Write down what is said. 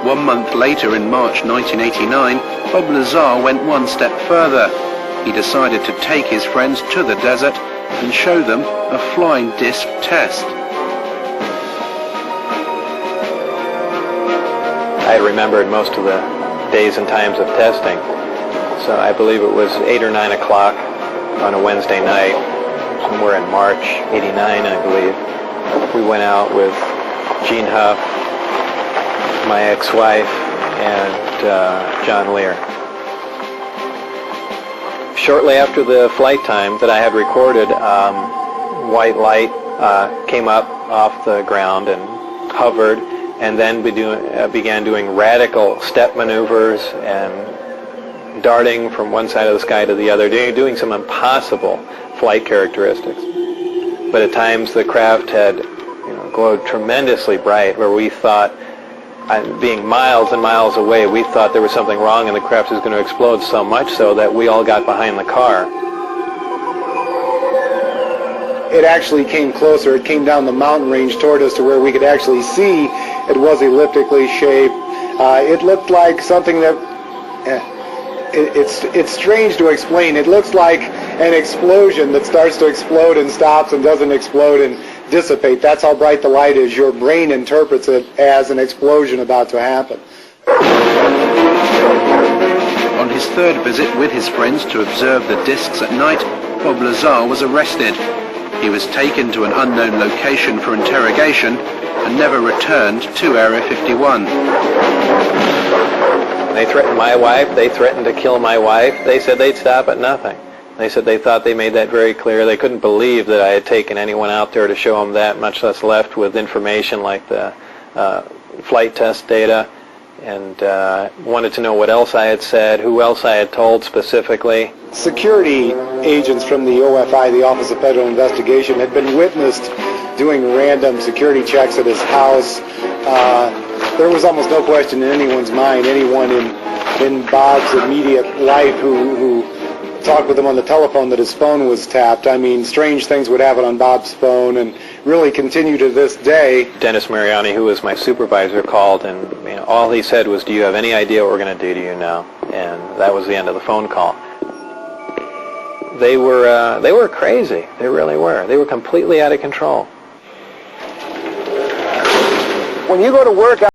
1 month later, in March 1989, Bob Lazar went one step further. He decided to take his friends to the desert and show them a flying disc test. I remembered most of the days and times of testing. So I believe it was 8 or 9 o'clock on a Wednesday night, somewhere in March '89, I believe. We went out with Gene Huff, my ex-wife, and John Lear. Shortly after the flight time that I had recorded, white light came up off the ground and hovered, and then began doing radical step maneuvers and darting from one side of the sky to the other, doing some impossible flight characteristics. But at times the craft had glowed tremendously bright, where we thought, being miles and miles away, we thought there was something wrong and the craft was going to explode, so much so that we all got behind the car. It actually came closer. It came down the mountain range toward us to where we could actually see it was elliptically shaped. It looked like something that, it's strange to explain. It looks like an explosion that starts to explode and stops and doesn't explode and dissipate. That's how bright the light is. Your brain interprets it as an explosion about to happen. On his third visit with his friends to observe the discs at night, Bob Lazar was arrested. He was taken to an unknown location for interrogation and never returned to Area 51. They threatened my wife. They threatened to kill my wife. They said they'd stop at nothing. They said they thought they made that very clear. They couldn't believe that I had taken anyone out there to show them that, much less left with information like the flight test data, and wanted to know what else I had said, who else I had told specifically. Security agents from the OFI, the Office of Federal Investigation, had been witnessed doing random security checks at his house. There was almost no question in anyone's mind, anyone in Bob's immediate life who talked with him on the telephone, that his phone was tapped. I mean, strange things would happen on Bob's phone and really continue to this day. Dennis Mariani, who was my supervisor, called, and all he said was, "Do you have any idea what we're going to do to you now?" And that was the end of the phone call. They were crazy. They really were. They were completely out of control. When you go to work